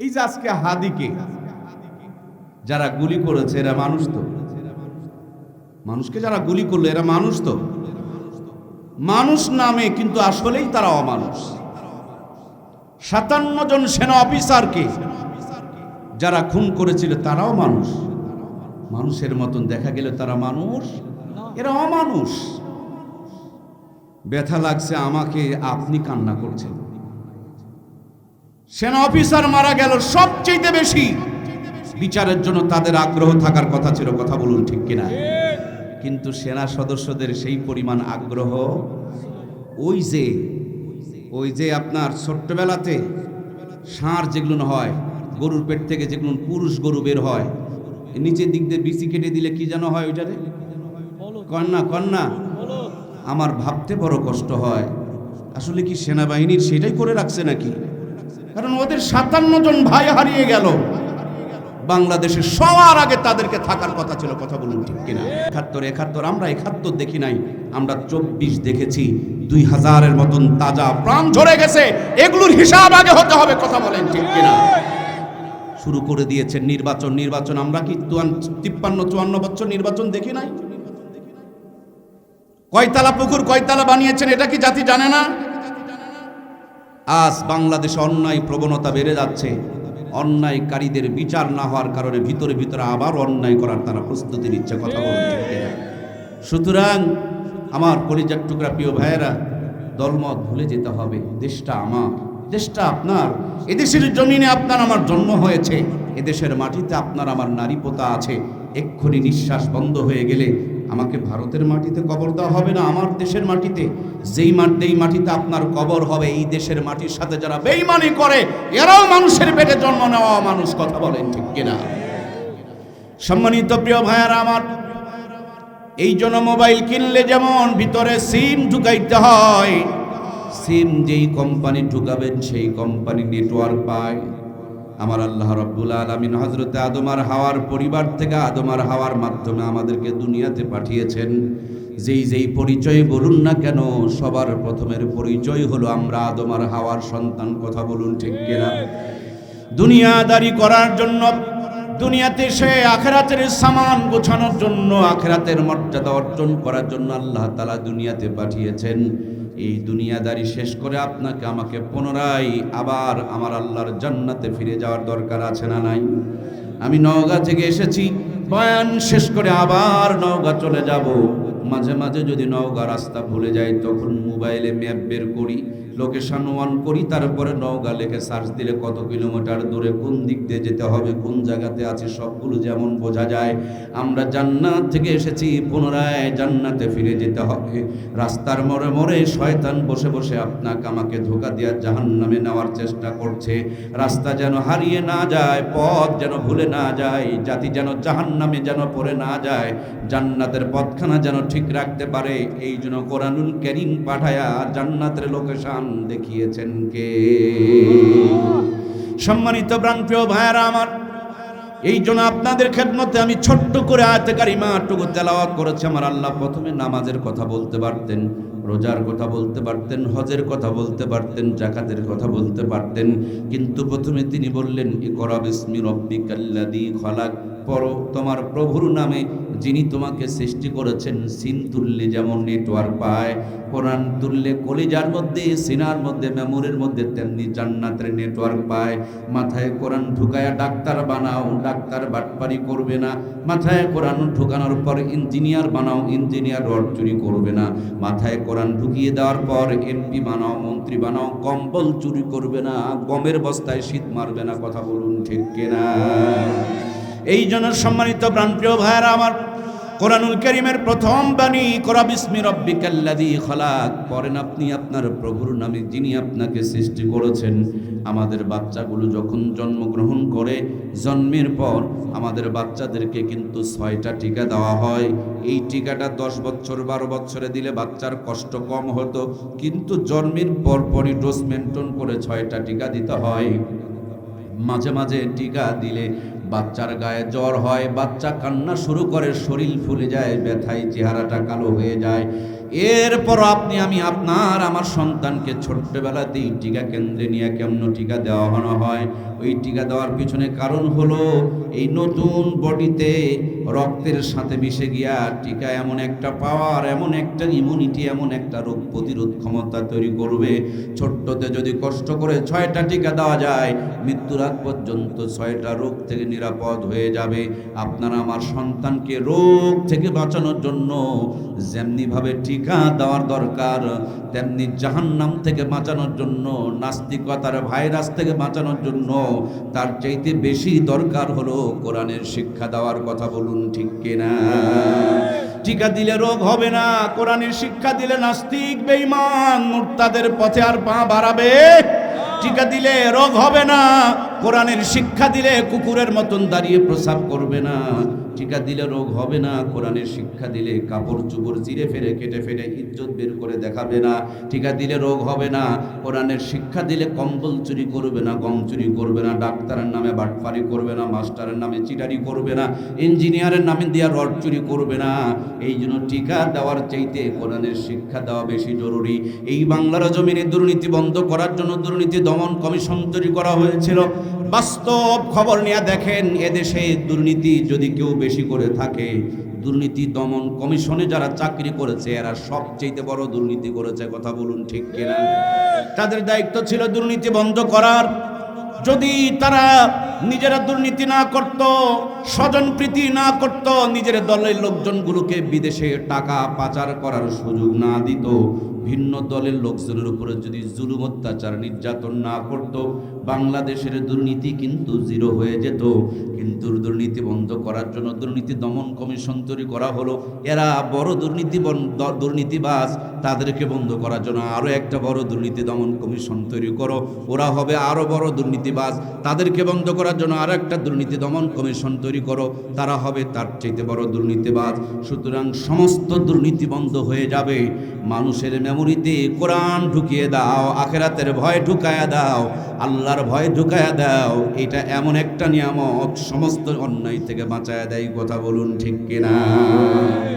এই যে আজকে হাদিকে যারা গুলি করেছে এরা মানুষ তো? মানুষকে যারা গুলি করলো এরা মানুষ তো? মানুষ নামে কিন্তু আসলেই তারা অমানুষ। ৫৭ জন সেনা অফিসারকে যারা খুন করেছিল তারাও মানুষ। মানুষের মতন দেখা গেলে তারা মানুষ, এরা অমানুষ। ব্যথা লাগছে আমাকে, আপনি কান্না করছেন। সেনা অফিসার মারা গেল, সবচেয়ে বেশি বিচারের জন্য তাদের আগ্রহ থাকার কথা ছিল, কথা বলুন ঠিক কিনা? কিন্তু সেনা সদস্যদের সেই পরিমাণ আগ্রহ ওই যে আপনার ছোট্টবেলাতে ষাঁড় যেগুলো হয়, গরুর পেট থেকে যেগুলো পুরুষ গরু বের হয়, নিচের দিক দিয়ে বিচি কেটে দিলে কি যেন হয় ওইটারে? কন্যা। আমার ভাবতে বড় কষ্ট হয়, আসলে কি সেনাবাহিনীর সেটাই করে রাখছে নাকি? কারণ ওদের ৫৭ জন ভাই হারিয়ে গেল, বাংলাদেশের সবার আগে তাদেরকে থাকার কথা ছিল, কথা বলুন ঠিক কিনা? ৭১ আমরা ৭১ দেখি নাই, আমরা ২৪ দেখেছি। ২০০০-এর মতন তাজা প্রাণ ঝরে গেছে, এগুলোর হিসাব আগে হতে হবে, কথা বলেন ঠিক কিনা? শুরু করে দিয়েছেন নির্বাচন। আমরা কি ৫৩-৫৪ বছর নির্বাচন দেখি নাই? কয়তালা পুকুর কয়তালা বানিয়েছেন এটা কি জাতি জানে না? আজ বাংলাদেশে অন্যায় প্রবণতা বেড়ে যাচ্ছে। অন্যায়কারীদের বিচার না হওয়ার কারণে ভিতরে আবার অন্যায় করার তারা প্রস্তুতি নিচ্ছে, কথা বলুন ঠিক কিনা? সুতরাং আমার কলিজার টুকরা প্রিয় ভাইয়েরা, দলমত ভুলে যেতে হবে। দেশটা আমার, দেশটা আপনার। এদেশের জমিনে আপনার আমার জন্ম হয়েছে, এদেশের মাটিতে আপনার আমার নারী পোতা আছে। এক্ষুনি নিঃশ্বাস বন্ধ হয়ে গেলে আমাকে ভারতের মাটিতে কবর দেওয়া হবে না, আমার দেশের মাটিতে। যেই মাটিতে আপনার কবর হবে, এই দেশের মাটির সাথে যারা বেঈমানি করে এরাও মানুষের পেটে জন্ম নেওয়া মানুষ, কথা বলেন ঠিক কিনা? সম্মানিত প্রিয় ভাইয়ারা আমার, এই জন্য মোবাইল কিনলে যেমন ভিতরে সিম ঢুকাইতে হয়, সিম যেই কোম্পানি ঢুকাবেন সেই কোম্পানি নেটওয়ার্ক পায়। আমার আল্লাহ রাব্বুল আলামিন হযরতে আদম আর হাওয়ার পরিবার থেকে আদম আর হাওয়ার মাধ্যমে আমাদেরকে দুনিয়াতে পাঠিয়েছেন। যেই পরিচয় বলুন না কেন, সবার প্রথমের পরিচয় হলো আমরা আদম আর হাওয়ার সন্তান, কথা বলুন ঠিক কিনা? দুনিয়াদারি করার জন্য, দুনিয়াতে সে আখিরাতের সামান গোছানোর জন্য, আখিরাতের মর্যাদা অর্জন করার জন্য আল্লাহ তাআলা দুনিয়াতে পাঠিয়েছেন। এই দুনিয়াদারি শেষ করে আপনাকে আমাকে পুনরায় আবার আমার আল্লাহর জান্নাতে ফিরে যাওয়ার দরকার আছে না নাই? আমি নওগাঁ থেকে এসেছি, বয়ান শেষ করে আবার নওগাঁ চলে যাব। মাঝে মাঝে যদি নওগাঁ রাস্তা ভুলে যাই, তখন মোবাইলে ম্যাপ বের করি, লোকেশন অন করি, তারপরে নওগাঁ লেখে সার্চ দিলে কত কিলোমিটার দূরে, কোন দিক দিয়ে যেতে হবে, কোন জায়গাতে আছে, সবগুলো যেমন বোঝা যায়। আমরা জান্নাত থেকে এসেছি, পুনরায় জান্নাতে ফিরে যেতে হবে। রাস্তার মোড়ে শয়তান বসে বসে আপনাকে আমাকে ধোঁকা দিয়ে জাহান্নামে নেওয়ার চেষ্টা করছে। রাস্তা যেন হারিয়ে না যায়, পথ যেন ভুলে না যায়, জাতি যেন জাহান্নামে যেন পড়ে না যায়, জান্নাতের পথখানা যেন ঠিক রাখতে পারে। এই জন্য কোরআনুল কারীম পাঠায়া জান্নাতের লোকেশন দেখিয়েছেন কে? সম্মানিত প্রাণপ্রিয় ভাইয়েরা আমার, এই জন্য আপনাদের খেদমতে আমি ছোট্ট করে আয়াতে কারিমাটুকু তেলাওয়াত করেছি। আমার আল্লাহ প্রথমে নামাজের কথা বলতে পারতেন, রোজার কথা বলতে পারতেন, হজের কথা বলতে পারতেন, যাকাতের কথা বলতে পারতেন, কিন্তু প্রথমে তিনি বললেন ইকরা বিসমি রব্বিকাল্লাযী খলাক, পড়ো তোমার প্রভুর নামে যিনি তোমাকে সৃষ্টি করেছেন। সিন তুললে যেমন নেটওয়ার্ক পায়, কোরআন তুললে কলিজার মধ্যে, সিনার মধ্যে, মেমোরির মধ্যে, তেমনি জান্নাতের নেটওয়ার্ক পায়। মাথায় কোরআন ঢুকায়া ডাক্তার বানাও, ডাক্তার বাটপারি করবে না। মাথায় কোরআন ঢুকানোর পর ইঞ্জিনিয়ার বানাও, ইঞ্জিনিয়ার রড চুরি করবে না। মাথায় কোরআন ঢুকিয়ে দেওয়ার পর এমপি বানাও, মন্ত্রী বানাও, কম্বল চুরি করবে না, গমের বস্তায় শীত মারবে না, কথা বলুন ঠিক কিনা? এই জন্য সম্মানিত প্রাণপ্রিয় ভাইয়েরা আমার, কোরআনুল কারীমের প্রথম বাণী ইকরা বিসমি রব্বিকাল্লাযী খলাক, পড়েন আপনি আপনার প্রভুর নামে যিনি আপনাকে সৃষ্টি করেছেন। আমাদের বাচ্চাগুলো যখন জন্মগ্রহণ করে, জন্মের পর আমাদের বাচ্চাদেরকে কিন্তু 6টা টিকা দেওয়া হয়। এই টিকাটা 10 বছর 12 বছরে দিলে বাচ্চার কষ্ট কম হতো, কিন্তু জন্মের পরপরই ডোজ মেনটেন করে 6টা টিকা দিতে হয়। মাঝে মাঝে টিকা দিলে বাচ্চার গায়ে জ্বর হয়, বাচ্চা কান্না শুরু করে, শরীর ফুলে যায়, ব্যথায় চেহারাটা কালো হয়ে যায়। এরপর আমি আপনার আমার সন্তানকে ছোট্টবেলাতেই টিকা কেন্দ্রে নিয়ে কেমন টিকা দেওয়ানো হয়। ওই টিকা দেওয়ার পিছনে কারণ হলো এই নতুন বডিতে রক্তের সাথে মিশে গিয়া টিকা এমন একটা পাওয়ার, এমন একটা ইমিউনিটি, এমন একটা রোগ প্রতিরোধ ক্ষমতা তৈরি করবে। ছোট্টতে যদি কষ্ট করে 6টা টিকা দেওয়া যায়, মৃত্যুর আগ পর্যন্ত 6টা রোগ থেকে নিরাপদ হয়ে যাবে। আপনারা আমার সন্তানকে রোগ থেকে বাঁচানোর জন্য যেমনিভাবে টিকা দেওয়ার দরকার, তেমনি জাহান্নাম থেকে বাঁচানোর জন্য, নাস্তিকতার ভাইরাস থেকে বাঁচানোর জন্য তার চাইতে বেশি দরকার হলো কোরআনের শিক্ষা দেওয়ার কথা। বলুন ঠিক কিনা? টিকা দিলে রোগ হবে না, কোরআনের শিক্ষা দিলে নাস্তিক বেঈমান মুরতাদের পথে আর পা বাড়াবে। টিকা দিলে রোগ হবে না, কোরআনের শিক্ষা দিলে কুকুরের মতন দাঁড়িয়ে প্রস্রাব করবে না। টিকা দিলে রোগ হবে না, কোরআনের শিক্ষা দিলে কাপড় চোপড় চিরে ফেলে কেটে ফেলে ইজ্জত বের করে দেখাবে না। টিকা দিলে রোগ হবে না, কোরআনের শিক্ষা দিলে কম্বল চুরি করবে না, গম চুরি করবে না, ডাক্তারের নামে বাটপারি করবে না, মাস্টারের নামে চিটারি করবে না, ইঞ্জিনিয়ারের নামে দিয়া রড চুরি করবে না। এই জন্য টিকা দেওয়ার চাইতে কোরআনের শিক্ষা দেওয়া বেশি জরুরি। এই বাংলার জমিনে দুর্নীতি বন্ধ করার জন্য দুর্নীতি দমন কমিশন তৈরি করা হয়েছিল। বাস্তব খবর নিয়ে দেখেন, এদেশে দুর্নীতি যদি কেউ বেশি করে থাকে, দুর্নীতি দমন কমিশনে যারা চাকরি করেছে এরা সবচেয়ে বড় দুর্নীতি করেছে। কথা বলুন ঠিক কিনা? তাদের দায়িত্ব ছিল দুর্নীতি বন্ধ করার। যদি তারা নিজেরা দুর্নীতি না করত, স্বজনপ্রীতি না করত, নিজের দলের লোকজনগুলোকে বিদেশে টাকা পাচার করার সুযোগ না দিত, ভিন্ন দলের লোকজনের উপরে যদি জুলুম অত্যাচার নির্যাতন না করত, বাংলাদেশের দুর্নীতি কিন্তু জিরো হয়ে যেত। কিন্তু দুর্নীতি বন্ধ করার জন্য দুর্নীতি দমন কমিশন তৈরি করা হলো। এরা বড় দুর্নীতিবাজ, তাদেরকে বন্ধ করার জন্য আরো একটা বড় দুর্নীতি দমন কমিশন তৈরি করো। ওরা হবে আরো বড় দুর্নীতিবাজ, তাদেরকে বন্ধ করার জন্য আরো একটা দুর্নীতি দমন কমিশন তৈরি করো, তারা হবে তার চাইতে বড় দুর্নীতিবাজ। সুতরাং সমস্ত দুর্নীতি বন্ধ হয়ে যাবে। মানুষের মেমোরিতে কোরআন ঢুকিয়ে দাও, আখিরাতের ভয় ঢুকায়া দাও, আল্লাহর ভয় ঢুকায়া দাও। এটা এমন একটা নিয়ামত সমস্ত অন্যায় থেকে বাঁচায়া দেয়। কথা বলুন ঠিক কিনা?